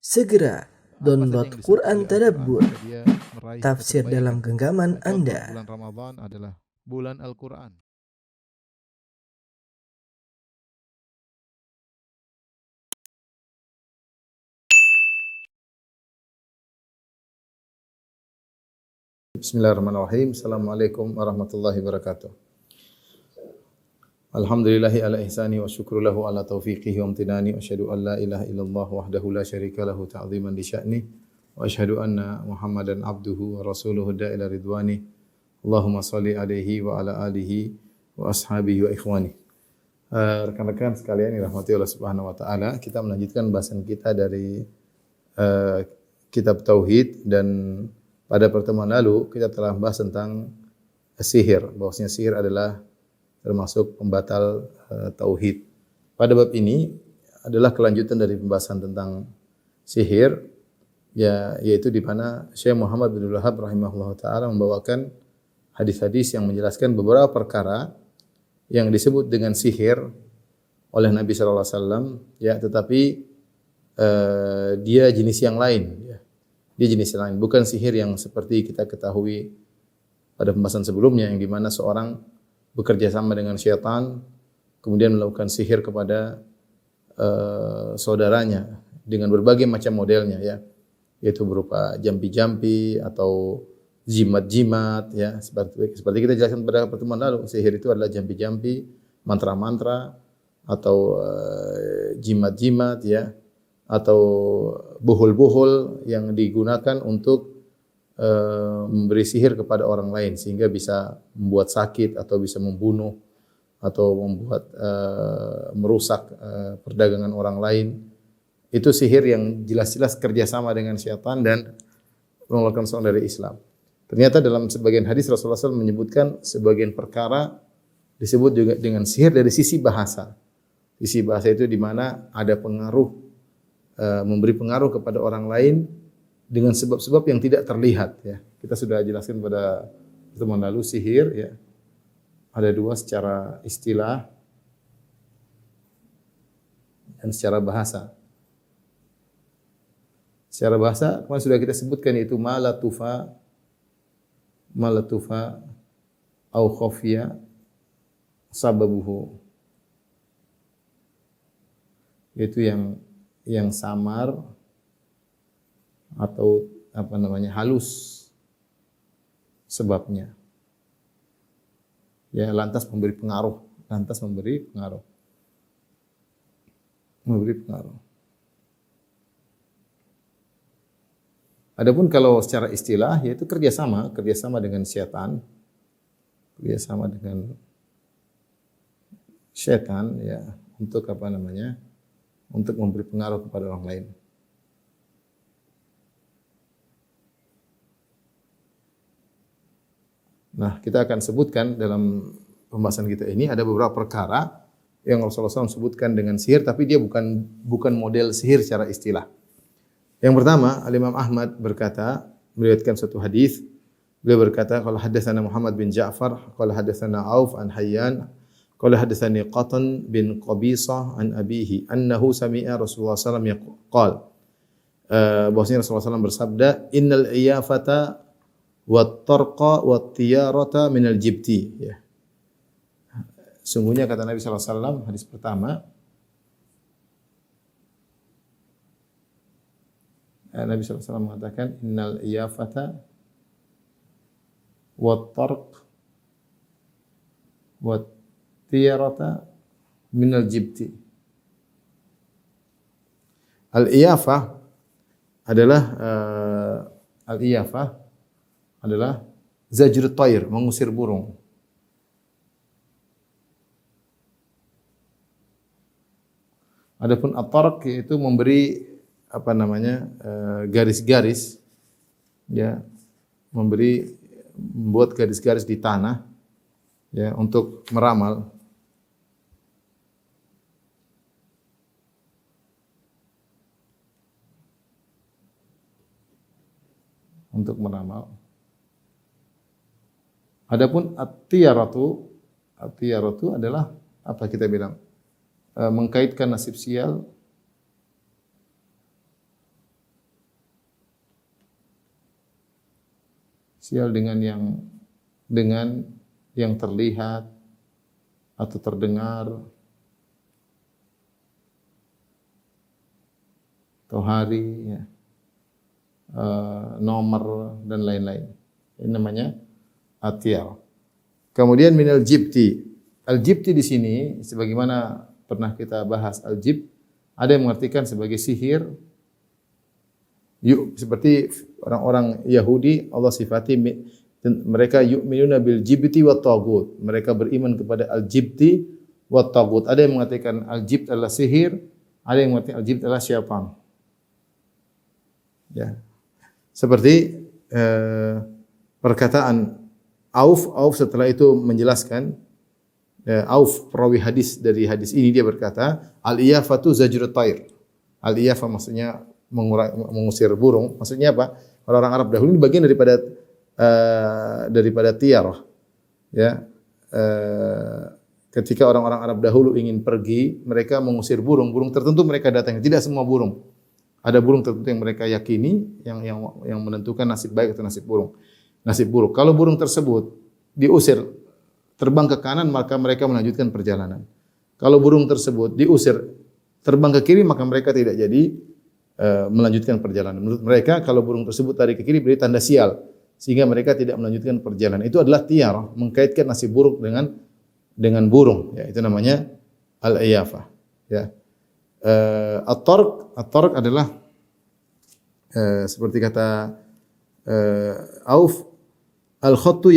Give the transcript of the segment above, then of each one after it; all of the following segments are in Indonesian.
Segera download Apa saja yang Quran disebut oleh Tadabbur, Al-Quran jika dia meraih tafsir satu dalam kebaikan. genggaman Contoh, Anda. bulan Ramadan adalah bulan Al-Quran. Bismillahirrahmanirrahim. Assalamualaikum warahmatullahi wabarakatuh. Alhamdulillahi ala ihsani wa syukru lahu ala taufiqihi wa amtinani wa asyhadu an la ilaha illallah wahdahu la syarika lahu ta'ziman li sya'ni wa asyhadu anna Muhammadan abduhu wa rasuluhu da'ila ridwani. Allahumma salli alaihi wa ala alihi wa ashabihi wa ikhwani. Rekan-rekan sekalian yang dirahmati Allah Subhanahu wa taala, kita melanjutkan bahasan kita dari kitab tauhid, dan pada pertemuan lalu kita telah membahas tentang sihir, bahwasanya sihir adalah termasuk pembatal tauhid. Pada bab ini adalah kelanjutan dari pembahasan tentang sihir, yaitu di mana Syekh Muhammad bin Abdul Wahhab rahimahullah taala membawakan hadis-hadis yang menjelaskan beberapa perkara yang disebut dengan sihir oleh Nabi sallallahu alaihi wasallam, tetapi dia jenis yang lain, Dia jenis yang lain, bukan sihir yang seperti kita ketahui pada pembahasan sebelumnya, yang di mana seorang bekerja sama dengan syaitan kemudian melakukan sihir kepada saudaranya dengan berbagai macam modelnya, yaitu berupa jampi-jampi atau jimat-jimat, seperti kita jelaskan pada pertemuan lalu. Sihir itu adalah jampi-jampi, mantra-mantra atau jimat-jimat, atau buhul-buhul yang digunakan untuk memberi sihir kepada orang lain sehingga bisa membuat sakit atau bisa membunuh atau membuat merusak perdagangan orang lain. Itu sihir yang jelas-jelas kerjasama dengan syaitan dan mengeluarkan seorang dari Islam. Ternyata dalam sebagian hadis Rasulullah SAW menyebutkan sebagian perkara disebut juga dengan sihir dari sisi bahasa. Sisi bahasa itu di mana ada pengaruh, memberi pengaruh kepada orang lain dengan sebab-sebab yang tidak terlihat, Kita sudah jelaskan pada pertemuan lalu sihir, ada dua, secara istilah dan secara bahasa. Secara bahasa kemarin sudah kita sebutkan, yaitu malatufa au khafiya sababuhu, yaitu yang samar atau halus sebabnya. Lantas memberi pengaruh. Adapun kalau secara istilah, yaitu kerjasama dengan syaitan, untuk untuk memberi pengaruh kepada orang lain. Nah, kita akan sebutkan dalam pembahasan kita ini ada beberapa perkara yang Rasulullah SAW sebutkan dengan sihir, tapi dia bukan model sihir secara istilah. Yang pertama, Al-Imam Ahmad berkata, meriwayatkan suatu hadis, beliau berkata, qala hadatsana Muhammad bin Ja'far, qala hadatsana Auf an Hayyan, qala hadatsani Qatan bin Qabisah an abihi, annahu sami'a Rasulullah SAW yaqul, bahwasanya Rasulullah SAW bersabda, innal iyafata wat tarqa wat tiyarata minal jibti, Sungguhnya kata Nabi sallallahu alaihi wasallam, hadis pertama, Nabi sallallahu alaihi wasallam mengatakan innal iyafata wat tarq wat tiyarata minal jibti. Al-iyafah adalah zajrut tayr, mengusir burung. Adapun at-tarq yaitu memberi garis-garis, membuat garis-garis di tanah, untuk meramal. Adapun at-tiyaratu adalah apa kita bilang? Mengkaitkan nasib sial Sial dengan yang terlihat atau terdengar atau hari, ya, nomor dan lain-lain. Ini namanya atyar. Kemudian minal jibti. Al-jibti di sini sebagaimana pernah kita bahas al-jibt, ada yang mengartikan sebagai sihir. Seperti orang-orang Yahudi, Allah sifati mereka yu'minuna bil jibti wat tagut. Mereka beriman kepada al-jibti wat tagut. Ada yang mengatakan al-jibt adalah sihir, ada yang mengatakan al-jibt adalah syaitan. Ya. Seperti perkataan Auf setelah itu menjelaskan, Auf perawi hadis dari hadis ini, dia berkata, al-iyafatu zajrut tair. Al-iyafah maksudnya mengusir burung. Maksudnya apa? Orang-orang Arab dahulu ini bagian daripada tiarah. Ya. Ketika orang-orang Arab dahulu ingin pergi, mereka mengusir burung tertentu mereka datangi, tidak semua burung. Ada burung tertentu yang mereka yakini yang menentukan nasib baik atau nasib buruk. Kalau burung tersebut diusir terbang ke kanan, maka mereka melanjutkan perjalanan. Kalau burung tersebut diusir terbang ke kiri, maka mereka tidak jadi melanjutkan perjalanan. Menurut mereka, kalau burung tersebut tarik ke kiri berarti tanda sial, sehingga mereka tidak melanjutkan perjalanan. Itu adalah tiarah, mengkaitkan nasib buruk dengan burung. Ya, itu namanya al-iyafah. Ya. At-tarq adalah seperti kata Auf, al-khattu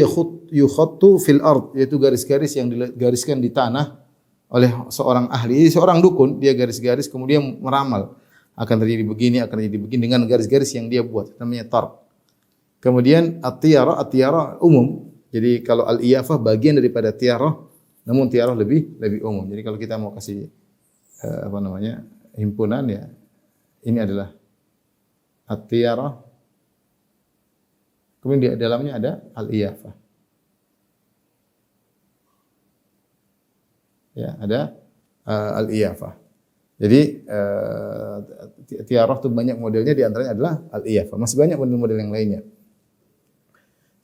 yukhattu fil ard, yaitu garis-garis yang digariskan di tanah oleh seorang ahli, seorang dukun. Dia garis-garis kemudian meramal akan terjadi begini dengan garis-garis yang dia buat, namanya tarq. Kemudian at-tiara umum. Jadi kalau al-iyafah bagian daripada tiarah, namun tiarah lebih umum. Jadi kalau kita mau kasih himpunan, ya, ini adalah at-tiarah. Kemudian di dalamnya ada al-iyafah. Ya, ada al-iyafah. Jadi tiarah itu banyak modelnya, di antaranya adalah al-iyafah. Masih banyak model-model yang lainnya.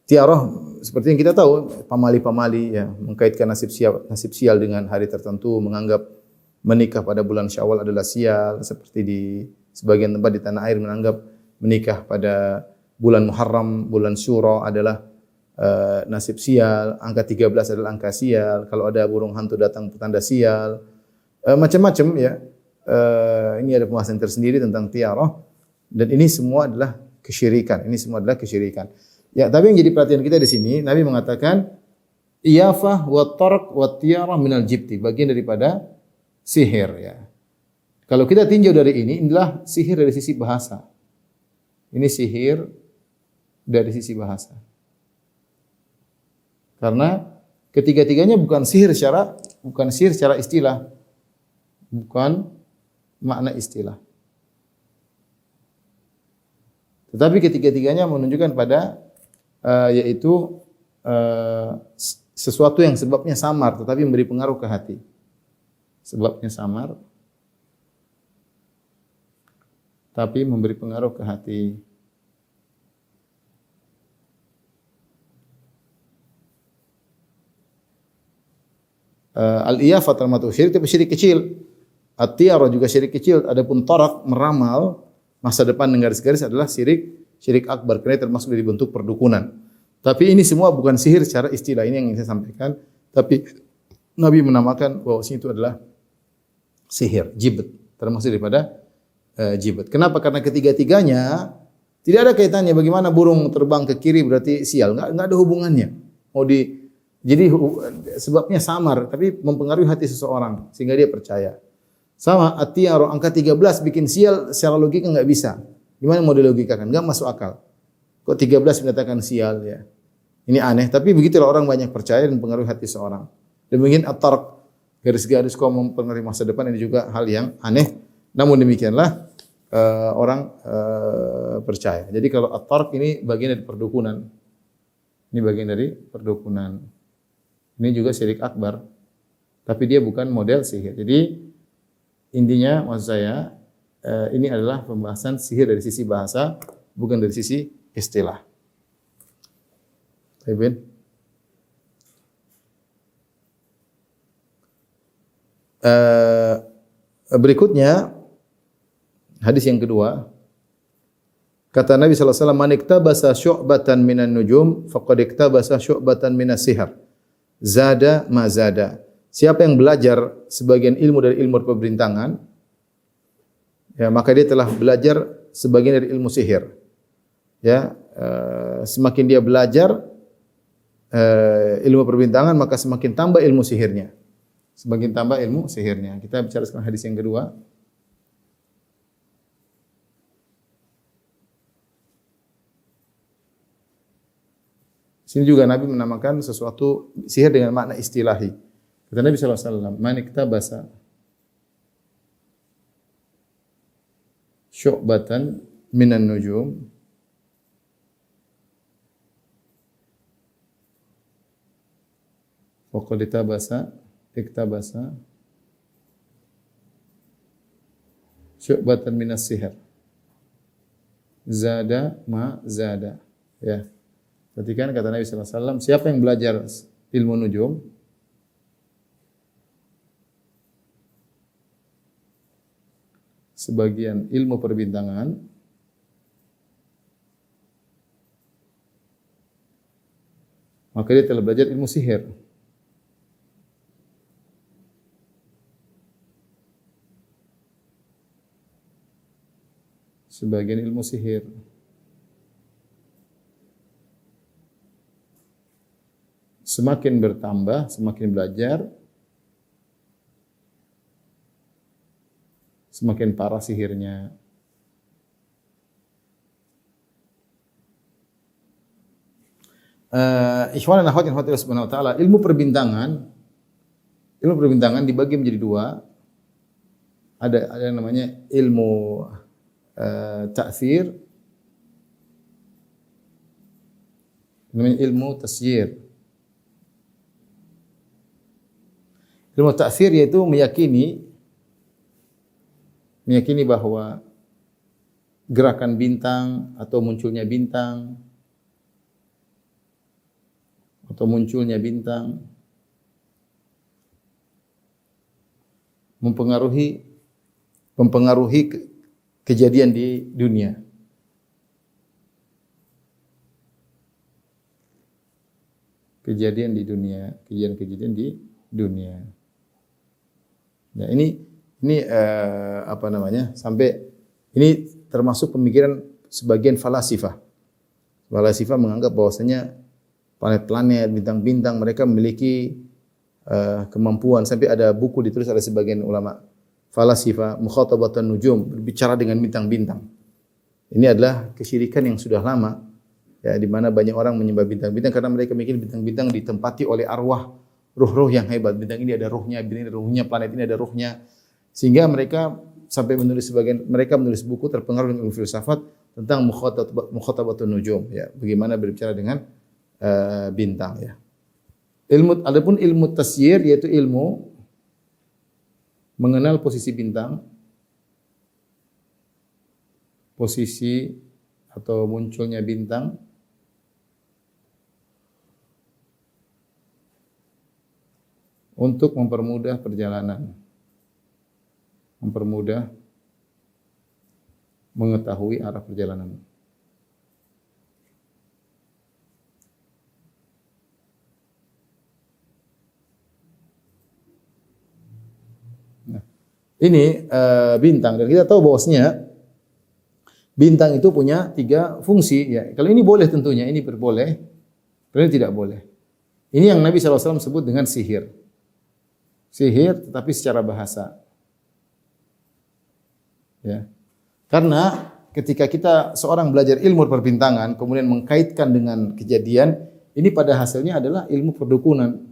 Tiarah seperti yang kita tahu, pamali-pamali, ya, mengkaitkan nasib sial dengan hari tertentu, menganggap menikah pada bulan Syawal adalah sial, seperti di sebagian tempat di tanah air menganggap menikah pada bulan Muharram, bulan Syura adalah nasib sial, angka 13 adalah angka sial, kalau ada burung hantu datang petanda sial, macam-macam, ya. Ini ada pembahasan tersendiri tentang tiarah, dan ini semua adalah kesyirikan. Ya, tapi yang jadi perhatian kita di sini, Nabi mengatakan iyafah wa tarq wa tiarah minal jibti, bagian daripada sihir, ya. Kalau kita tinjau dari ini, inilah sihir dari sisi bahasa. Ini sihir dari sisi bahasa. Karena ketiga-tiganya bukan sihir secara istilah. Bukan makna istilah. Tetapi ketiga-tiganya menunjukkan pada yaitu sesuatu yang sebabnya samar tetapi memberi pengaruh ke hati. Sebabnya samar tapi memberi pengaruh ke hati. Al-iyafah termasuk syirik, tapi syirik kecil. At-tiarah juga syirik kecil. Adapun tarak, meramal masa depan dengan garis-garis adalah syirik akbar, karena termasuk dari bentuk perdukunan. Tapi ini semua bukan sihir secara istilah, ini yang ingin saya sampaikan. Tapi Nabi menamakan bahwa itu adalah sihir, jibt, termasuk daripada jibt. Kenapa? Karena ketiga-tiganya tidak ada kaitannya. Bagaimana burung terbang ke kiri berarti sial? Enggak ada hubungannya. Jadi sebabnya samar, tapi mempengaruhi hati seseorang sehingga dia percaya. Sama at-tiarah, angka 13 bikin sial, secara logika enggak bisa. Gimana mau dilogikakan? Enggak masuk akal. Kok 13 menyatakan sial, ya? Ini aneh, tapi begitulah orang banyak percaya dan mempengaruhi hati seseorang. Demikian at-tarq, garis-garis kok mempengaruhi masa depan, ini juga hal yang aneh. Namun demikianlah orang percaya. Jadi kalau at-tarq ini bagian dari perdukunan. Ini bagian dari perdukunan. Ini juga syirik akbar. Tapi dia bukan model sihir. Jadi intinya maksud saya ini adalah pembahasan sihir dari sisi bahasa, bukan dari sisi istilah. Ibn. Berikutnya hadis yang kedua, kata Nabi sallallahu alaihi wasallam, "Man iktabasa syu'batan minan nujum faqad iktabasa syu'batan minas sihir. Zada ma zada." Siapa yang belajar sebagian ilmu dari ilmu pemberintangan, ya, maka dia telah belajar sebagian dari ilmu sihir. Ya, semakin dia belajar ilmu perbintangan, maka semakin tambah ilmu sihirnya. Semakin tambah ilmu sihirnya. Kita bicara sekarang hadis yang kedua. Sini juga Nabi menamakan sesuatu sihir dengan makna istilahi. Kata Nabi sallallahu alaihi wasallam, "Man iktabasa syu'batan minan nujum faqad iktabasa syu'batan minas sihir. Zada ma zada." Ya. Perhatikan kata Nabi sallallahu alaihi wasallam, siapa yang belajar ilmu nujum, sebagian ilmu perbintangan, maka dia telah belajar ilmu sihir. Sebagian ilmu sihir. Semakin bertambah, semakin belajar, semakin parah sihirnya. Ikhwan dan akhwat yang dirahmati Allah Subhanahu wa taala, ilmu perbintangan dibagi menjadi dua. Ada yang namanya ilmu ta'thir, namanya ilmu tasyir. Ilmu ta'thir yaitu meyakini bahwa gerakan bintang atau munculnya bintang mempengaruhi kejadian di dunia. Kejadian di dunia. Nah, ini apa namanya? Sampai ini termasuk pemikiran sebagian falasifah. Falasifah menganggap bahwasanya planet-planet, bintang-bintang mereka memiliki kemampuan, sampai ada buku ditulis oleh sebagian ulama falasifah, Mukhatabatun Nujum, berbicara dengan bintang-bintang. Ini adalah kesyirikan yang sudah lama, ya, di mana banyak orang menyembah bintang-bintang karena mereka mikir bintang-bintang ditempati oleh arwah, ruh-ruh yang hebat. Bintang ini ada ruhnya, bintang ini ada ruhnya, planet ini ada ruhnya. Sehingga mereka sampai mereka menulis buku terpengaruh dengan ilmu filsafat tentang Mukhatabatun Nujum, ya, bagaimana berbicara dengan bintang, ya. Adapun ilmu tasyir yaitu ilmu mengenal posisi bintang, posisi atau munculnya bintang, untuk mempermudah perjalanan, mempermudah mengetahui arah perjalanan. Nah, ini bintang, dan kita tahu bahwasanya bintang itu punya 3 fungsi. Ya, kalau ini boleh tentunya, ini berboleh, kalau ini tidak boleh. Ini yang Nabi SAW sebut dengan sihir. Sihir tetapi secara bahasa. Ya. Karena ketika seorang belajar ilmu perbintangan kemudian mengkaitkan dengan kejadian, ini pada hasilnya adalah ilmu perdukunan.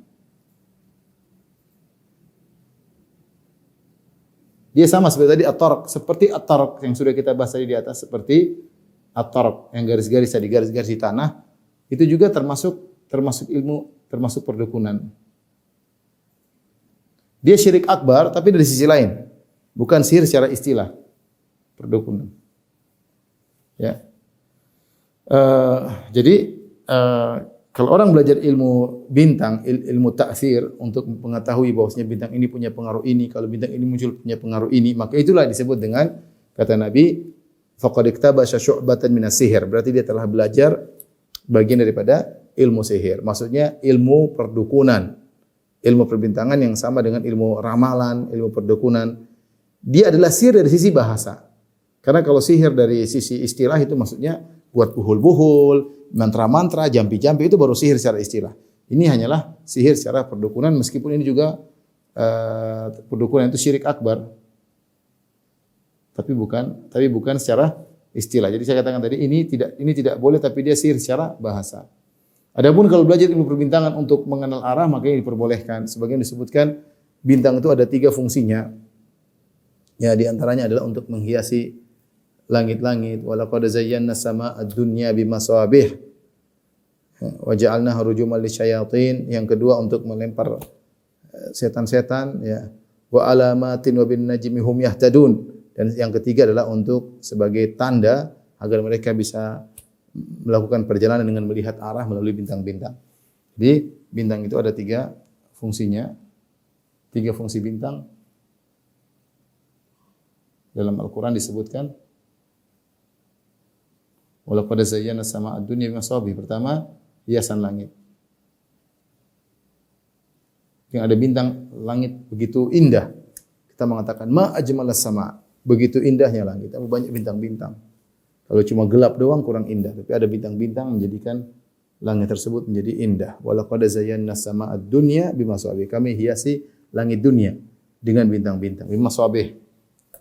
Dia sama seperti tadi at-tarq, seperti at-tarq yang sudah kita bahas tadi di atas, seperti at-tarq yang garis-garis tadi, garis-garis di tanah, itu juga termasuk ilmu, termasuk perdukunan. Dia syirik akbar, tapi dari sisi lain, bukan sihir secara istilah, perdukunan. Ya. Jadi Kalau orang belajar ilmu bintang, ilmu ta'thir untuk mengetahui bahwasanya bintang ini punya pengaruh ini, kalau bintang ini muncul punya pengaruh ini, maka itulah disebut dengan kata Nabi faqad iktabasha syu'batan minas sihir. Berarti dia telah belajar bagian daripada ilmu sihir. Maksudnya ilmu perdukunan, ilmu perbintangan yang sama dengan ilmu ramalan, ilmu perdukunan. Dia adalah sihir dari sisi bahasa. Karena kalau sihir dari sisi istilah itu maksudnya buat buhul-buhul, mantra-mantra, jampi-jampi itu baru sihir secara istilah. Ini hanyalah sihir secara perdukunan meskipun ini juga perdukunan itu syirik akbar. Tapi bukan secara istilah. Jadi saya katakan tadi ini tidak boleh tapi dia sihir secara bahasa. Adapun kalau belajar ilmu perbintangan untuk mengenal arah maka ini diperbolehkan. Sebagian disebutkan bintang itu ada 3 fungsinya. Ya di antaranya adalah untuk menghiasi langit-langit. Wa laqad zayyana as-samaa'a ad-dunya bimasabih wa ja'alnaha rujuman lisyayatin. Yang kedua untuk melempar setan-setan ya. Wa alamatin wa bin najmi hum yahtadun. Dan yang ketiga adalah untuk sebagai tanda agar mereka bisa melakukan perjalanan dengan melihat arah melalui bintang-bintang. Jadi bintang itu ada 3 fungsinya. 3 fungsi bintang dalam Al-Quran disebutkan walaqad zayyana as-samaa'a ad-dunya bimasabih. Pertama, hiasan langit. Yang ada bintang langit begitu indah. Kita mengatakan ma ajmalas sama'. Begitu indahnya langit. Tapi banyak bintang-bintang. Kalau cuma gelap doang kurang indah, tapi ada bintang-bintang menjadikan langit tersebut menjadi indah. Walaqad zayyana as-samaa'a ad-dunya bimasabih. Kami hiasi langit dunia dengan bintang-bintang. Bimasabih.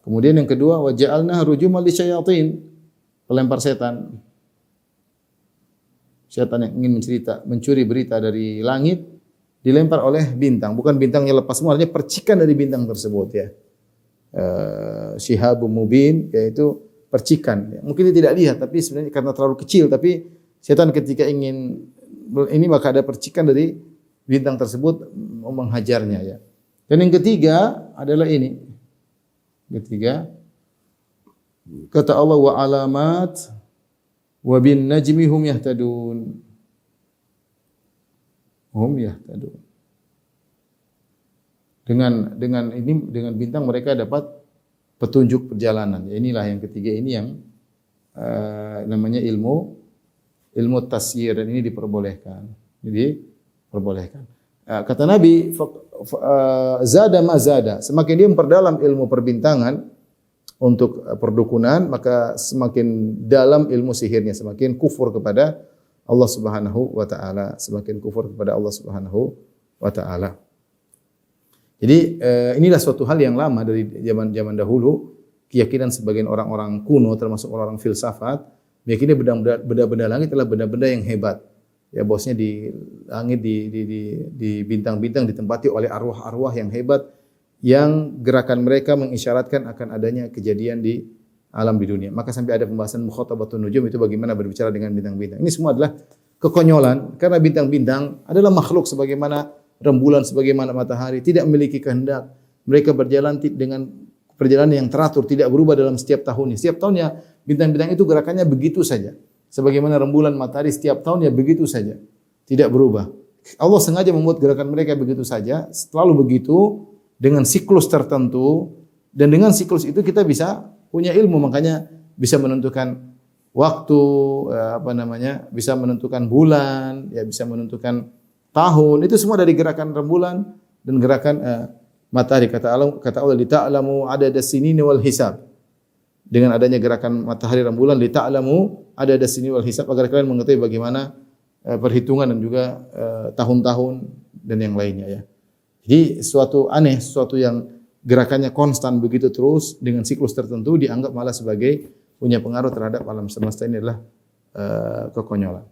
Kemudian yang kedua, wa ja'alna rujuman lisyayatin, pelempar setan. Setan yang ingin mencuri berita dari langit dilempar oleh bintang, bukan bintangnya lepas semua, artinya percikan dari bintang tersebut ya. Syihabun mubin yaitu percikan. Mungkin dia tidak lihat tapi sebenarnya karena terlalu kecil tapi setan ketika ingin ini maka ada percikan dari bintang tersebut menghajarnya ya. Dan yang ketiga adalah ini. Ketiga, kata Allah wa alamat wa bin najmi hum yahtadun. Hum yahtadun. Dengan bintang mereka dapat petunjuk perjalanan. Ya, inilah yang ketiga ini yang namanya ilmu tasyir dan ini diperbolehkan. Jadi diperbolehkan. Kata Nabi zada ma zada, semakin dia memperdalam ilmu perbintangan untuk perdukunan, maka semakin dalam ilmu sihirnya, semakin kufur kepada Allah Subhanahu wa taala, semakin kufur kepada Allah Subhanahu wa taala. Jadi inilah suatu hal yang lama dari zaman dahulu, keyakinan sebagian orang-orang kuno termasuk orang-orang filsafat, meyakini benda-benda langit adalah benda-benda yang hebat. Ya bosnya di langit di bintang-bintang ditempati oleh arwah-arwah yang hebat yang gerakan mereka mengisyaratkan akan adanya kejadian di alam di dunia. Maka sampai ada pembahasan mukhatabatun nujum itu bagaimana berbicara dengan bintang-bintang. Ini semua adalah kekonyolan karena bintang-bintang adalah makhluk sebagaimana rembulan, sebagaimana matahari, tidak memiliki kehendak. Mereka berjalan dengan perjalanan yang teratur, tidak berubah dalam setiap tahunnya. Setiap tahunnya bintang-bintang itu gerakannya begitu saja. Sebagaimana rembulan matahari setiap tahun ya begitu saja. Tidak berubah. Allah sengaja membuat gerakan mereka begitu saja, selalu begitu dengan siklus tertentu dan dengan siklus itu kita bisa punya ilmu, makanya bisa menentukan waktu, bisa menentukan bulan, ya bisa menentukan tahun. Itu semua dari gerakan rembulan dan gerakan matahari. Kata Allah lita'lamu adadas sinina wal hisab. Dengan adanya gerakan matahari rembulan lita'lamu adadas sinina wal hisab agar kalian mengetahui bagaimana perhitungan dan juga tahun-tahun dan yang lainnya ya. Jadi sesuatu aneh, sesuatu yang gerakannya konstan begitu terus dengan siklus tertentu dianggap malah sebagai punya pengaruh terhadap alam semesta. Ini adalah kekonyolan.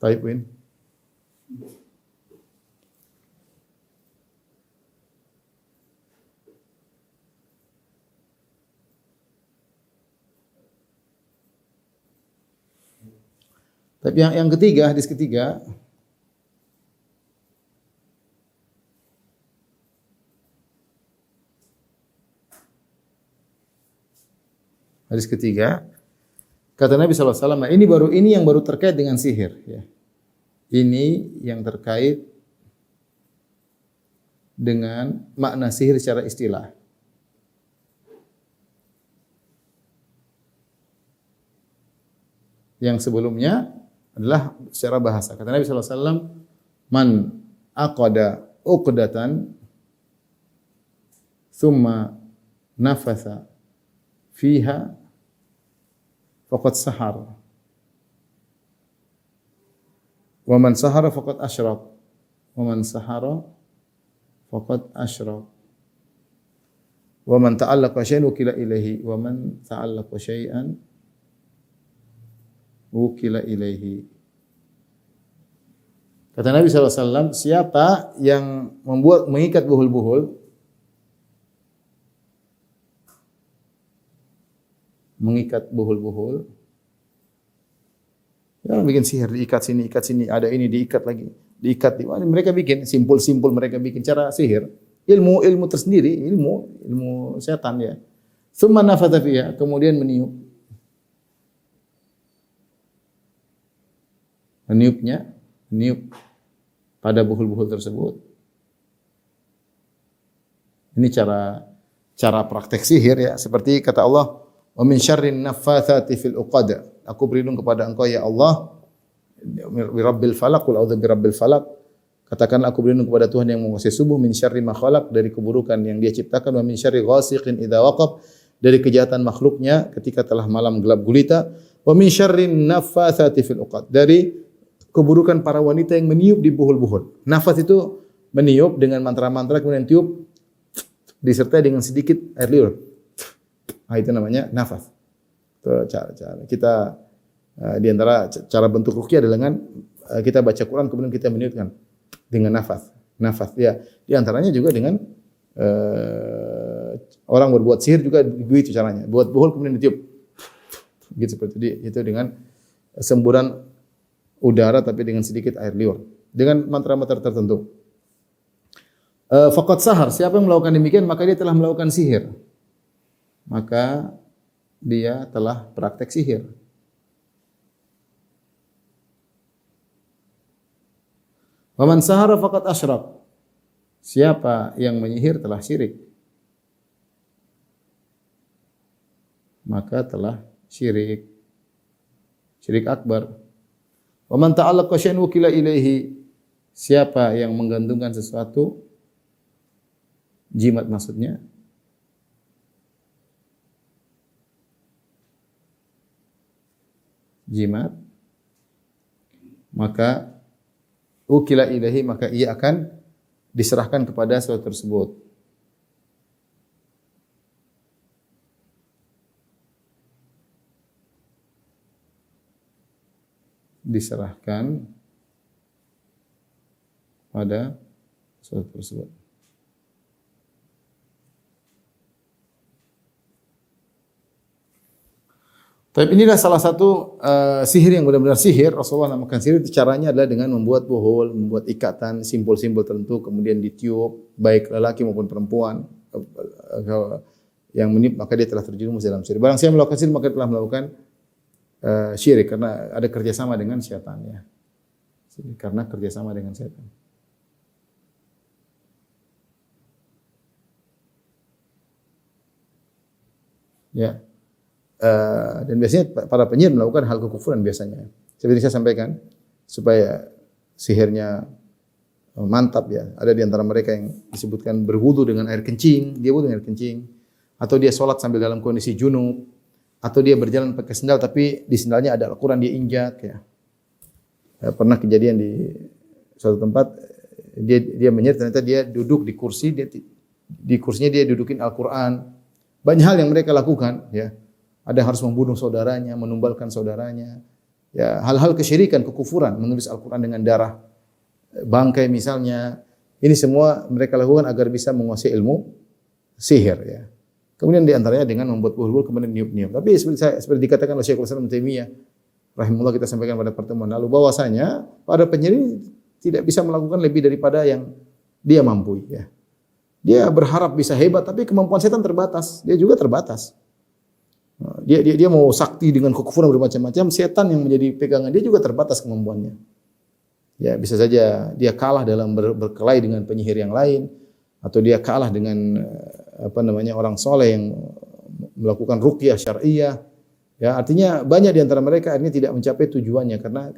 Baik, Win. Tapi yang ketiga, hadis ketiga, kata Nabi SAW, ini yang baru terkait dengan sihir. Ya. Ini yang terkait dengan makna sihir secara istilah. Yang sebelumnya adalah secara bahasa. Kata Nabi sallallahu alaihi wasallam, "Man aqada uqdatan thumma nafatha fiha faqad sahar. Wa man sahara faqad asyrak. Wa man sahara faqad asyrak. Wa man ta'allaqa syai'an wukila ilaihi wa man ta'allaqa syai'an wukila ilaihi." Kata Nabi SAW, siapa yang mengikat buhul-buhul, ya orang bikin sihir, ikat sini, ada ini diikat lagi, mereka bikin simpul mereka bikin cara sihir, ilmu tersendiri, ilmu setan ya. Tsumma nafatha fiha, kemudian meniup pada buhul-buhul tersebut. Ini cara praktek sihir ya, seperti kata Allah, "Wa min syarrin naffatsati fil uqad." Aku berlindung kepada Engkau ya Allah, birabbil falaq, qul a'udzu birabbil falaq. Katakanlah aku berlindung kepada Tuhan yang menguasai subuh, min syarri ma khalaq, dari keburukan yang Dia ciptakan, wa min syarri ghasiqin idza waqab, dari kejahatan makhluknya ketika telah malam gelap gulita, wa min syarrin naffatsati fil uqad, dari keburukan para wanita yang meniup di buhul-buhul. Nafas itu meniup dengan mantra-mantra, kemudian tiup disertai dengan sedikit air liur. Nah, itu namanya nafas. Itu cara kita di antara cara bentuk ruqyah adalah dengan kita baca Quran kemudian kita meniupkan dengan nafas. Nafas ya. Di antaranya juga dengan orang berbuat sihir juga begitu caranya. Buat buhul kemudian ditiup. Gitu seperti itu dengan semburan udara tapi dengan sedikit air liur. Dengan mantra-mantra tertentu. Faqad sahar, siapa yang melakukan demikian maka dia telah melakukan sihir. Maka dia telah praktek sihir. Wa man sahara faqad asyrak. Siapa yang menyihir telah syirik. Maka telah syirik. Syirik akbar. Wa man ta'allaqa syai'an wukila ilaihi. Siapa yang menggantungkan sesuatu, jimat maksudnya, jimat, maka ukila ilahi, maka ia akan diserahkan kepada sesuatu tersebut. Diserahkan pada sesuatu tersebut. Tapi inilah salah satu sihir yang benar-benar sihir. Rasulullah namakan sihir, caranya adalah dengan membuat buhul, membuat ikatan, simpul-simpul tertentu, kemudian ditiup, baik lelaki maupun perempuan yang meniup, maka dia telah terjerumus dalam syirik. Barang siapa melakukan sihir, maka telah melakukan syirik, karena ada kerjasama dengan syaitan ya. Karena kerjasama dengan syaitan. Ya. Dan biasanya para penyihir melakukan hal kekufuran biasanya. Seperti saya sampaikan, supaya sihirnya mantap ya. Ada di antara mereka yang disebutkan berwudu dengan air kencing, dia wudu dengan air kencing, atau dia sholat sambil dalam kondisi junub, atau dia berjalan pakai sendal tapi di sendalnya ada Al-Quran dia injak ya. Pernah kejadian di suatu tempat, dia menyihir, ternyata dia duduk di kursi, di kursinya dia dudukin Al-Quran. Banyak hal yang mereka lakukan ya. Ada yang harus membunuh saudaranya, menumbalkan saudaranya. Ya, hal-hal kesyirikan, kekufuran, menulis Al-Quran dengan darah bangkai misalnya. Ini semua mereka lakukan agar bisa menguasai ilmu sihir ya. Kemudian di antaranya dengan membuat buhul-buhul kemudian niup-niup. Tapi seperti dikatakan oleh Syekhul Islam Ibnu Taimiyah rahimahullah, kita sampaikan pada pertemuan lalu, bahwasanya para penyihir tidak bisa melakukan lebih daripada yang dia mampu ya. Dia berharap bisa hebat tapi kemampuan setan terbatas. Dia juga terbatas. Dia mau sakti dengan kekufuran bermacam-macam, setan yang menjadi pegangan dia juga terbatas kemampuannya. Ya, bisa saja dia kalah dalam berkelahi dengan penyihir yang lain, atau dia kalah dengan orang soleh yang melakukan ruqyah syar'iyah. Ya, artinya banyak di antara mereka akhirnya tidak mencapai tujuannya karena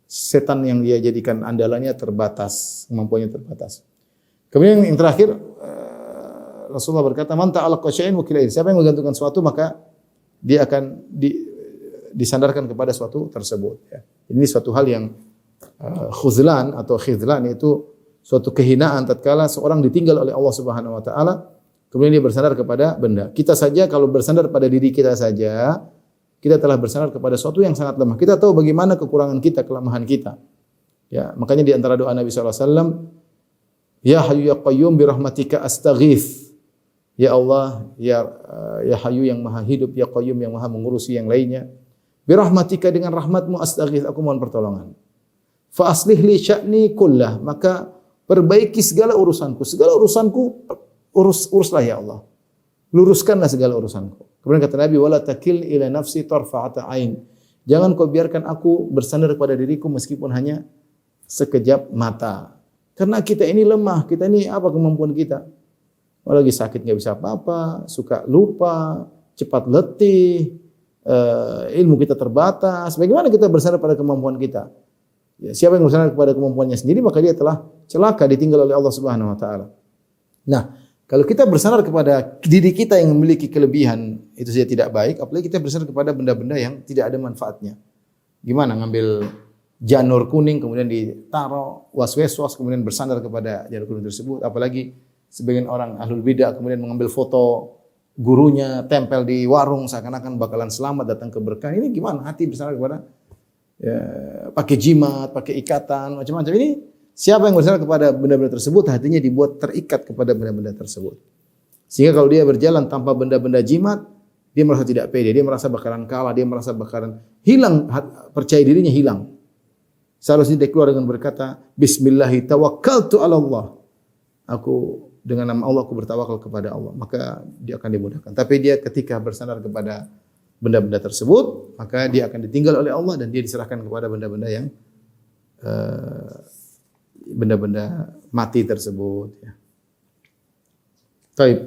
setan yang dia jadikan andalannya terbatas, kemampuannya terbatas. Kemudian yang terakhir Rasulullah berkata, "Man ta'alaqa syai'an wukila ilaihi." Siapa yang menggantungkan sesuatu maka dia akan disandarkan kepada sesuatu tersebut, ya. Ini suatu hal yang khuzlan atau khizlan, itu suatu kehinaan tatkala seorang ditinggal oleh Allah Subhanahu wa taala kemudian dia bersandar kepada benda. Kita saja kalau bersandar pada diri kita saja, kita telah bersandar kepada sesuatu yang sangat lemah. Kita tahu bagaimana kekurangan kita, kelemahan kita. Ya, makanya di antara doa Nabi sallallahu alaihi wasallam, "Ya Hayyu ya Qayyum bi rahmatika astaghits." Ya Allah, ya Hayyu yang Maha Hidup, ya Qayyum yang Maha mengurusi yang lainnya. Bi rahmatika, dengan rahmatmu astaghits, aku mohon pertolongan. Fa aslih li sya'ni kullah, maka perbaiki segala urusanku. Segala urusanku uruslah ya Allah. Luruskanlah segala urusanku. Kemudian kata Nabi, wala takil ila nafsi tarfa'ata ain. Jangan kau biarkan aku bersandar kepada diriku meskipun hanya sekejap mata. Karena kita ini lemah, kita ini apa kemampuan kita? Kalau lagi sakit nggak bisa apa-apa, suka lupa, cepat letih, ilmu kita terbatas. Bagaimana kita bersandar pada kemampuan kita? Ya, siapa yang bersandar kepada kemampuannya sendiri maka dia telah celaka, ditinggal oleh Allah Subhanahu wa taala. Nah, kalau kita bersandar kepada diri kita yang memiliki kelebihan, itu saja tidak baik, apalagi kita bersandar kepada benda-benda yang tidak ada manfaatnya. Gimana ngambil janur kuning kemudian ditaruh was-was kemudian bersandar kepada janur kuning tersebut, apalagi sebagian orang ahlul bidah kemudian mengambil foto gurunya tempel di warung seakan-akan bakalan selamat datang ke berkah. Ini gimana hati bersandar kepada pakai jimat, pakai ikatan, macam-macam. Ini siapa yang bersandar kepada benda-benda tersebut, hatinya dibuat terikat kepada benda-benda tersebut. Sehingga kalau dia berjalan tanpa benda-benda jimat, dia merasa tidak pede, dia merasa bakalan kalah, dia merasa bakalan hilang, percaya dirinya hilang. Seharusnya dia keluar dengan berkata, Bismillahi tawakkaltu ala Allah. Aku dengan nama Allah aku bertawakal kepada Allah, maka dia akan dimudahkan. Tapi dia ketika bersandar kepada benda-benda tersebut, maka dia akan ditinggal oleh Allah dan dia diserahkan kepada benda-benda yang benda-benda mati tersebut. Ya. Baik.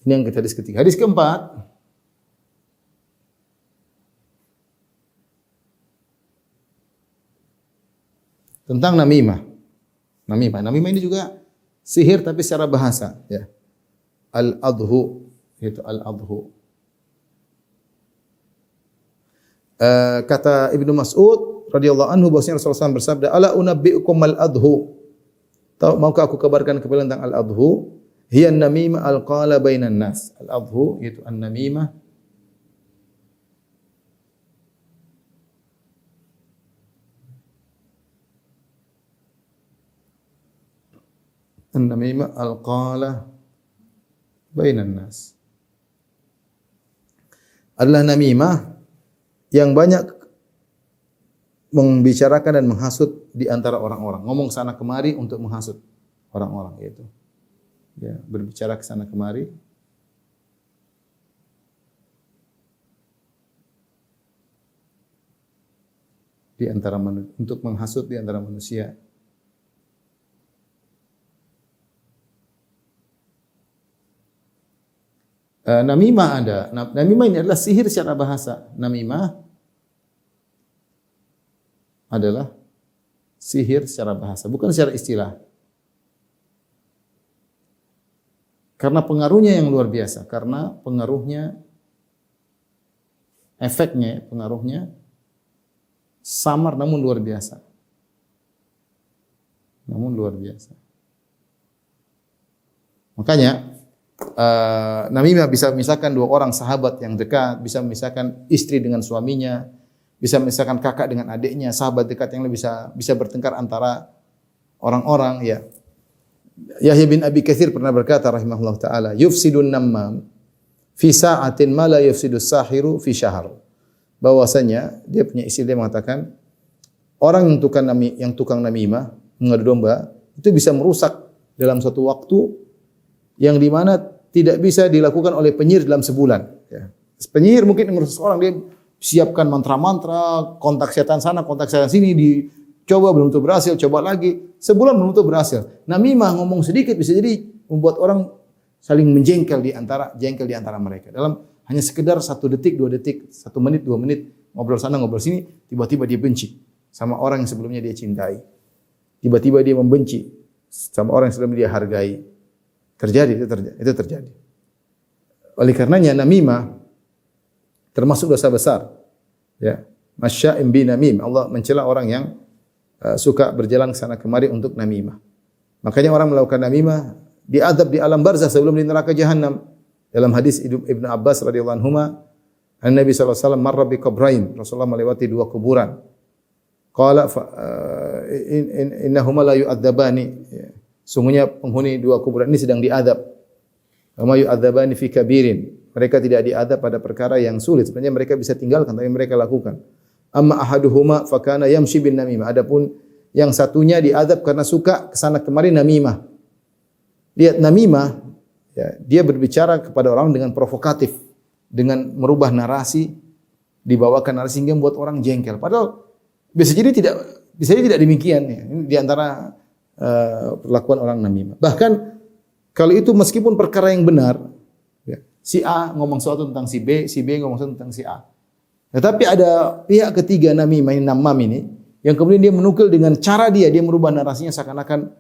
Ini yang kita hadis ketiga. Hadis keempat. Tentang namimah. Namimah ini juga sihir tapi secara bahasa. Ya. Al-adhu. Itu al-adhu. Kata Ibnu Mas'ud radhiyallahu anhu bahwasanya Rasulullah SAW bersabda, "Ala unabbiukum al-adhu." Maukah aku kabarkan kepada tentang al-adhu? Hiya an-namimah al-qala bainan nas. Al-adhu itu an-namimah an-namimah al-qala bainan nas. Adalah namimah yang banyak membicarakan dan menghasut di antara orang-orang. Ngomong sana kemari untuk menghasut orang-orang itu. Ya, berbicara ke sana kemari. Di antara untuk menghasut di antara manusia. Namimah ada. Namimah ini adalah sihir secara bahasa. Namimah adalah sihir secara bahasa, bukan secara istilah. Karena pengaruhnya yang luar biasa, karena pengaruhnya, efeknya, pengaruhnya samar namun luar biasa. Namun luar biasa. Makanya namimah bisa memisahkan dua orang sahabat yang dekat, bisa memisahkan istri dengan suaminya, bisa memisahkan kakak dengan adiknya, sahabat dekat yang bisa bertengkar antara orang-orang. Ya. Yahya bin Abi Katsir pernah berkata rahimahullah taala, yufsidun nammam fi sa'atin ma la yufsidus sahiru fi syahr. Bahwasanya dia punya istri, dia mengatakan orang yang tukang namimah, mengadu domba, itu bisa merusak dalam suatu waktu yang di mana tidak bisa dilakukan oleh penyihir dalam sebulan. Ya. Penyihir mungkin merusak orang, dia siapkan mantra-mantra, kontak setan sana, kontak setan sini, dicoba belum tentu berhasil, coba lagi. Sebulan belum tentu berhasil. Namimah ngomong sedikit bisa jadi membuat orang saling menjengkel di antara mereka. Dalam hanya sekedar 1 detik, 2 detik, 1 menit, 2 menit, ngobrol sana, ngobrol sini, tiba-tiba dia benci sama orang yang sebelumnya dia cintai. Tiba-tiba dia membenci sama orang yang sebelumnya dia hargai. Itu terjadi. Oleh karenanya namimah termasuk dosa besar. Ya, masya'im bi namim. Allah mencela orang yang suka berjalan ke sana kemari untuk namimah. Makanya orang melakukan namimah diadab di alam barzakh sebelum di neraka jahanam. Dalam hadis Ibnu Abbas radhiyallahu anhuma, Nabi sallallahu alaihi wasallam marra bi qabrain. Rasulullah melewati 2 kuburan. Qala innahuma la yu'adzabani. Sungguhnya penghuni 2 kuburan ini sedang diadab. Wa ma yu'adzabani fi kabirin. Mereka tidak diadab pada perkara yang sulit. Sebenarnya mereka bisa tinggalkan tapi mereka lakukan. Amma ahaduhuma fakana yamshi bin namimah. Adapun yang satunya diadab karena suka ke sana kemari namimah. Lihat namimah, ya, dia berbicara kepada orang dengan provokatif, dengan merubah narasi, dibawakan narasi sehingga membuat orang jengkel. Padahal bisa jadi tidak demikian. Ya. Ini di antara perlakuan orang namimah. Bahkan kalau itu meskipun perkara yang benar, ya, si A ngomong sesuatu tentang si B ngomong sesuatu tentang si A. Tetapi ada pihak ketiga namimah, namam ini, yang kemudian dia menukil dengan cara dia merubah narasinya seakan-akan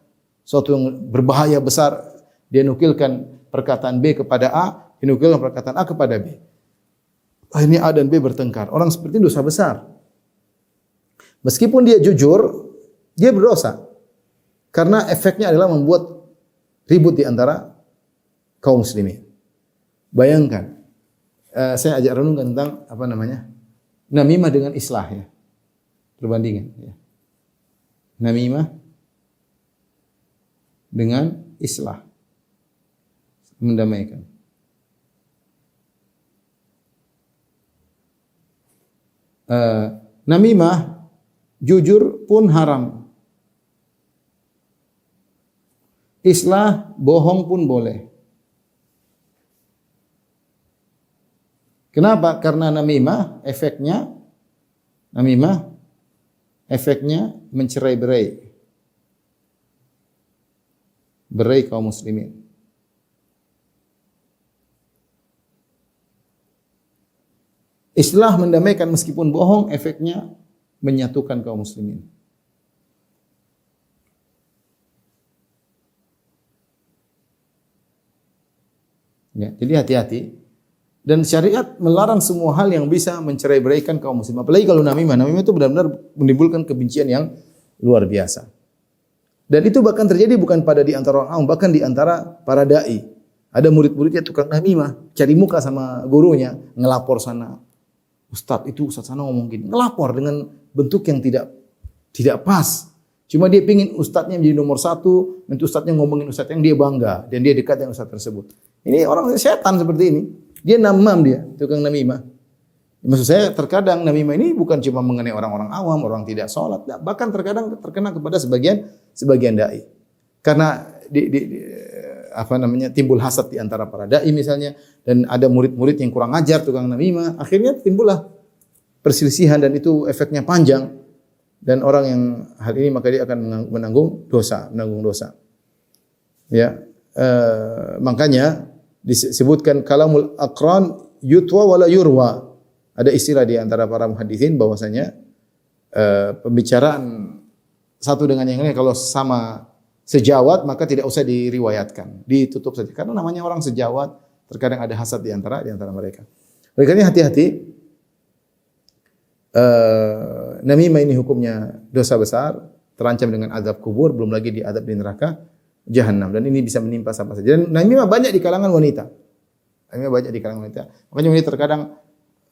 suatu yang berbahaya besar. Dia nukilkan perkataan B kepada A, dinukilkan perkataan A kepada B. Akhirnya A dan B bertengkar. Orang seperti ini dosa besar. Meskipun dia jujur, dia berdosa. Karena efeknya adalah membuat ribut di antara kaum muslimin. Bayangkan, saya ajak renungkan tentang namimah dengan islah, ya. Perbandingan, ya. Namimah dengan islah, mendamaikan. Namimah jujur pun haram. Islah bohong pun boleh. Kenapa? Karena namimah efeknya mencerai-berai. Berai kaum muslimin. Islah mendamaikan meskipun bohong, efeknya menyatukan kaum muslimin. Ya, jadi hati-hati. Dan syariat melarang semua hal yang bisa mencerai-beraikan kaum muslim. Apalagi kalau namimah itu benar-benar menimbulkan kebencian yang luar biasa. Dan itu bahkan terjadi bukan pada di antara orang awam, bahkan di antara para dai. Ada murid-muridnya tukang namimah, cari muka sama gurunya, ngelapor sana. Ustaz sana ngomong gini, ngelapor dengan bentuk yang tidak pas. Cuma dia pingin ustadznya menjadi nomor 1, nanti ustadznya ngomongin ustadz yang dia bangga dan dia dekat dengan ustadz tersebut. Ini orang setan seperti ini. Dia namam, dia tukang namimah. Maksud saya terkadang namimah ini bukan cuma mengenai orang-orang awam, orang tidak sholat, bahkan terkadang terkena kepada sebagian dai. Karena timbul hasad di antara para dai misalnya, dan ada murid-murid yang kurang ajar tukang namimah, akhirnya timbullah perselisihan dan itu efeknya panjang. Dan orang yang hal ini maka dia akan menanggung dosa. Ya, makanya disebutkan kalamul aqran yutwa wala yurwa. Ada istilah di antara para muhaddisin bahwasanya pembicaraan satu dengan yang lain kalau sama sejawat maka tidak usah diriwayatkan, ditutup saja karena namanya orang sejawat, terkadang ada hasad di antara mereka. Oleh karena hati-hati. Namimah ini hukumnya dosa besar, terancam dengan azab kubur, belum lagi diadab di neraka jahanam, dan ini bisa menimpa siapa saja. Dan namimah banyak di kalangan wanita. Makanya wanita terkadang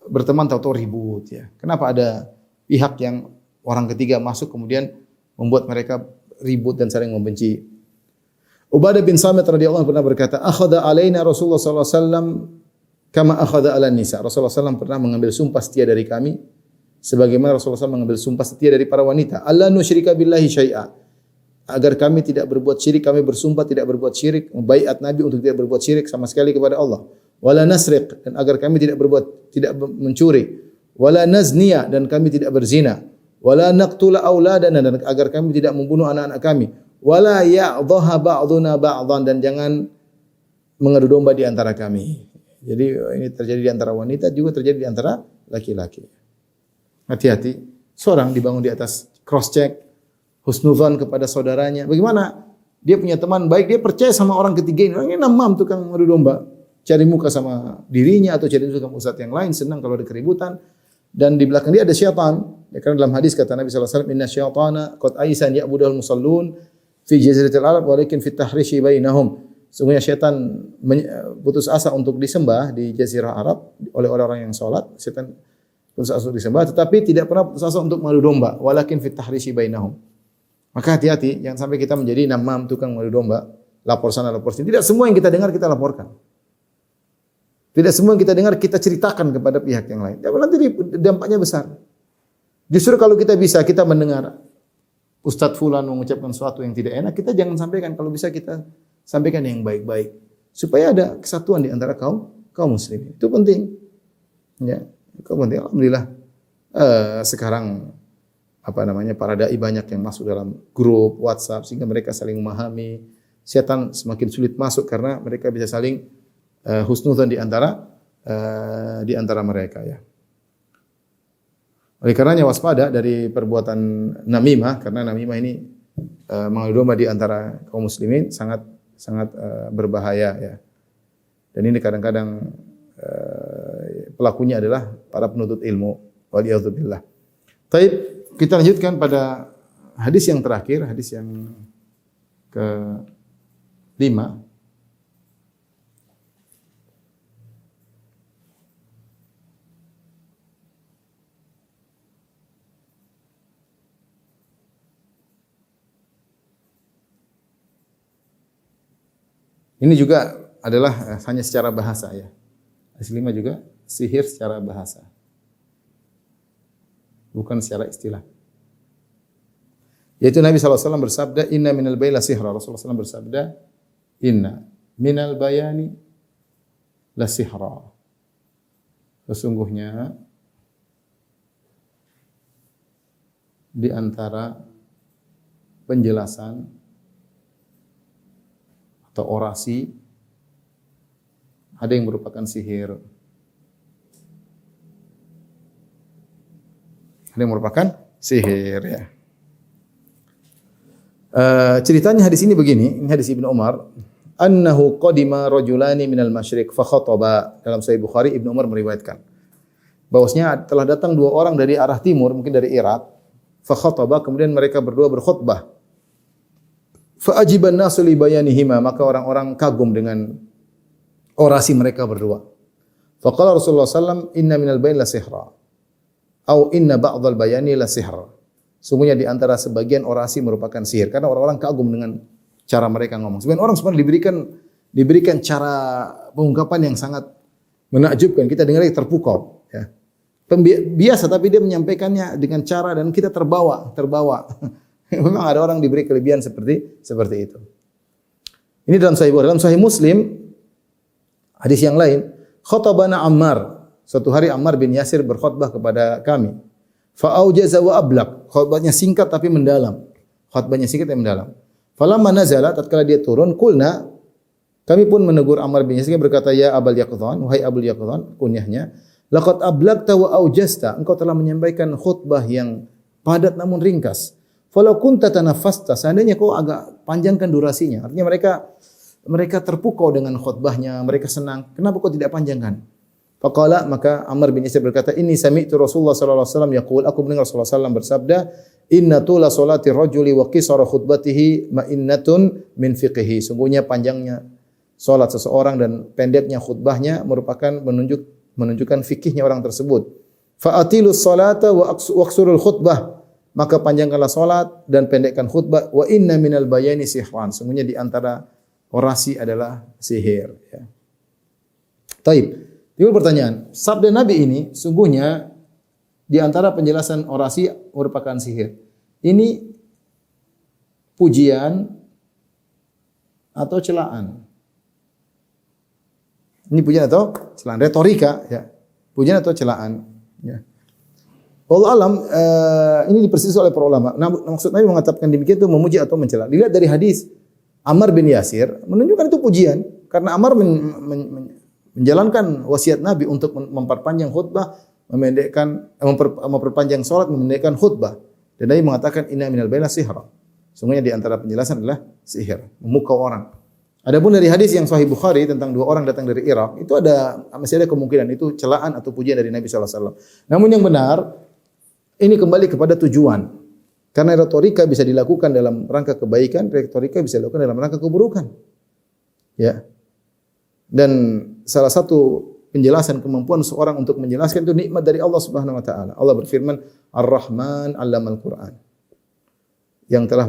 berteman tahu-tahu ribut, ya. Kenapa ada pihak yang orang ketiga masuk kemudian membuat mereka ribut dan saling membenci. Ubadah bin Samit radhiyallahu anhu pernah berkata, "Akhadha alaina Rasulullah sallallahu alaihi wasallam kama akhadha ala nisa." Rasulullah SAW pernah mengambil sumpah setia dari kami sebagaimana Rasulullah SAW mengambil sumpah setia dari para wanita. Allah nusyrika billahi syai'a. Agar kami tidak berbuat syirik, kami bersumpah tidak berbuat syirik, membaiat Nabi untuk tidak berbuat syirik sama sekali kepada Allah. Wala nasriq, dan agar kami tidak mencuri. wala nazniya dan kami tidak berzina, wala naqtula auladana dan agar kami tidak membunuh anak-anak kami, wala ya'dhaha ba'duna ba'dhan dan jangan mengadu domba di antara kami. Jadi ini terjadi di antara wanita juga terjadi di antara laki-laki. Hati-hati, seorang dibangun di atas cross check, husnuzan kepada saudaranya. Bagaimana? Dia punya teman baik, dia percaya sama orang ketiga ini. Orang ini namam tukang mengadu domba, cari muka sama dirinya atau cari muka sama ustaz yang lain, senang kalau ada keributan. Dan di belakang dia ada syaitan. Ya, karena dalam hadis kata Nabi sallallahu alaihi wasallam, "Inna syaitana qad aisan ya'budul musallun fi jaziratil arab walakin fit tahrishi bainahum." Sungguhnya syaitan putus asa untuk disembah di jazirah Arab oleh orang-orang yang salat. Syaitan putus asa untuk disembah tetapi tidak pernah putus asa untuk mengadu domba, walakin fit tahrishi bainahum. Maka hati-hati jangan sampai kita menjadi namam tukang mengadu domba, lapor sana lapor sini. Tidak semua yang kita dengar kita laporkan. Tidak semua yang kita dengar kita ceritakan kepada pihak yang lain. Ya, nanti dampaknya besar. Justru kalau kita bisa kita mendengar Ustadz Fulan mengucapkan sesuatu yang tidak enak, kita jangan sampaikan. Kalau bisa kita sampaikan yang baik-baik supaya ada kesatuan di antara kaum muslimin. Itu penting. Ya, itu penting. Alhamdulillah sekarang para dai banyak yang masuk dalam grup WhatsApp sehingga mereka saling memahami. Setan semakin sulit masuk karena mereka bisa saling husnuzan di antara mereka ya. Oleh karenanya waspada dari perbuatan namimah karena namimah ini mengadu domba di antara kaum muslimin sangat berbahaya ya. Dan ini kadang-kadang pelakunya adalah para penuntut ilmu. Waliyadzubillah. Baik, kita lanjutkan pada hadis yang terakhir, hadis yang ke-5. Ini juga adalah hanya secara bahasa ya. Hadis 5 juga sihir secara bahasa. Bukan secara istilah. Yaitu Nabi SAW bersabda, "Inna minal bayani la sihra." Rasulullah SAW bersabda, "Inna minal bayani la sihra." Sesungguhnya di antara penjelasan atau orasi ada yang merupakan sihir. Ada yang merupakan sihir ya. Ceritanya hadis ini begini, ini hadis Ibnu Umar, annahu qadima rajulani minal masyriq fa khataba. Dalam Sahih Bukhari Ibnu Umar meriwayatkan bahwasanya telah datang dua orang dari arah timur, mungkin dari Irak, fa khataba, kemudian mereka berdua berkhutbah. Fa ajiban nasu li bayanihima, maka orang-orang kagum dengan orasi mereka berdua. Fa qala Rasulullah sallallahu inna minal bayan la sihra. Au inna ba'dal bayani la sihr. Sungguhnya di antara sebagian orasi merupakan sihir karena orang-orang kagum dengan cara mereka ngomong. Sebenarnya orang sebenarnya diberikan cara pengungkapan yang sangat menakjubkan. Kita dengar terpukau ya. Biasa tapi dia menyampaikannya dengan cara dan kita terbawa. Memang ada orang diberi kelebihan seperti itu. Ini dalam Sahih Bukhari, dalam Sahih Muslim hadis yang lain, khatabana Ammar. Suatu hari Ammar bin Yasir berkhutbah kepada kami. Fa aujaza wa ablaq. Khutbahnya singkat tapi mendalam. Falamma nazala, tatkala dia turun, qulna, kami pun menegur Ammar bin Yasir berkata, ya Abul Yaqdhan, wahai Abul Yaqdhan, kunyahnya, laqad ablaqta wa aujasta. Engkau telah menyampaikan khutbah yang padat namun ringkas. Falau kunta tanaffasta, seandainya kau agak panjangkan durasinya. Artinya mereka terpukau dengan khutbahnya, mereka senang. Kenapa kau tidak panjangkan? Faqala, maka Ammar bin Yasir berkata, inni sami'tu Rasulullah sallallahu alaihi wasallam yaqul, aku mendengar Rasulullah sallallahu alaihi wasallam bersabda, inna tula salati rajuli wa qisara khutbatihi ma'innatun min fiqhihi. Sungguhnya panjangnya salat seseorang dan pendeknya khutbahnya merupakan menunjukkan fikihnya orang tersebut. Fa'atilus salata wa aqsurul khutbah. Maka panjangkanlah salat dan pendekkan khutbah. Wa inna minal bayani sihran. Sungguhnya di antara orasi adalah sihir. Ya. Taib. Timbul pertanyaan. Sabda Nabi ini sungguhnya di antara penjelasan orasi merupakan sihir. Ini pujian atau celaan? Ini pujian atau celaan? Retorika. Ya. Pujian atau celaan? Ya. Wallahu alam, ini diperselisih oleh para ulama. Maksud Nabi mengatakan demikian itu memuji atau mencela. Dilihat dari hadis Ammar bin Yasir menunjukkan itu pujian karena Ammar menjalankan wasiat Nabi untuk memperpanjang khutbah, memperpanjang salat, memendekkan khutbah. Dan Nabi mengatakan inna minal baina sihra. Sungguhnya di antara penjelasan adalah sihir, memukau orang. Adapun dari hadis yang Sahih Bukhari tentang 2 orang datang dari Irak, itu masih ada kemungkinan itu celaan atau pujian dari Nabi sallallahu alaihi wasallam. Namun yang benar ini kembali kepada tujuan. Karena retorika bisa dilakukan dalam rangka kebaikan, retorika bisa dilakukan dalam rangka keburukan. Ya. Dan salah satu penjelasan kemampuan seorang untuk menjelaskan itu nikmat dari Allah Subhanahu wa taala. Allah berfirman, Ar-Rahman 'allamal Qur'an. Yang telah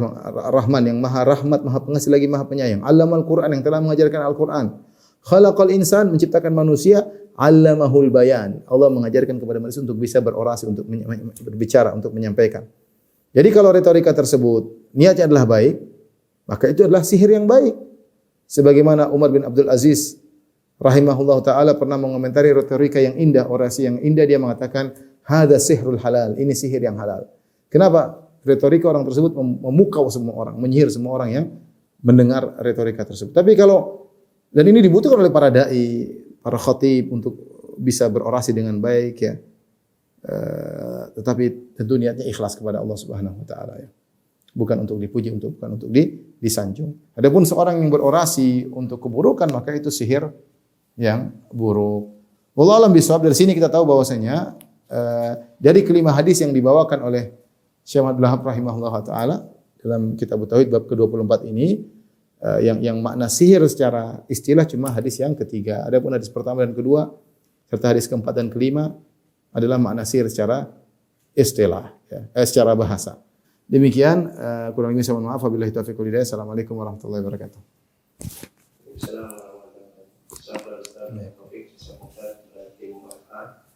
Ar-Rahman yang Maha Rahmat, Maha Pengasih lagi Maha Penyayang. 'Allamal Qur'an yang telah mengajarkan Al-Qur'an. Khalaqal insan menciptakan manusia, 'allamahul bayan. Allah mengajarkan kepada manusia untuk bisa berorasi, untuk berbicara, untuk menyampaikan. Jadi kalau retorika tersebut niatnya adalah baik, maka itu adalah sihir yang baik. Sebagaimana Umar bin Abdul Aziz rahimahullah taala pernah mengomentari retorika yang indah, orasi yang indah, dia mengatakan hadza sihrul halal, ini sihir yang halal. Kenapa? Retorika orang tersebut memukau semua orang, menyihir semua orang yang mendengar retorika tersebut. Tapi kalau dan ini dibutuhkan oleh para dai, para khatib untuk bisa berorasi dengan baik ya. Tetapi tentu niatnya ikhlas kepada Allah Subhanahu wa taala ya. Bukan untuk dipuji, bukan untuk disanjung. Adapun seorang yang berorasi untuk keburukan maka itu sihir yang buruk. Wallahu a'lam bishawab. Dari sini kita tahu bahwasanya dari kelima hadis yang dibawakan oleh Syekh Abdul Wahab rahimahullah taala dalam kitab Tauhid bab ke-24 ini yang makna sihir secara istilah cuma hadis yang ketiga. Adapun hadis pertama dan kedua serta hadis keempat dan kelima adalah makna sihir secara istilah ya, secara bahasa. Demikian kurang lebih saya mohon maaf wabillahi taufiq wal hidayah. Assalamualaikum warahmatullahi wabarakatuh. Assalamualaikum warahmatullahi wabarakatuh.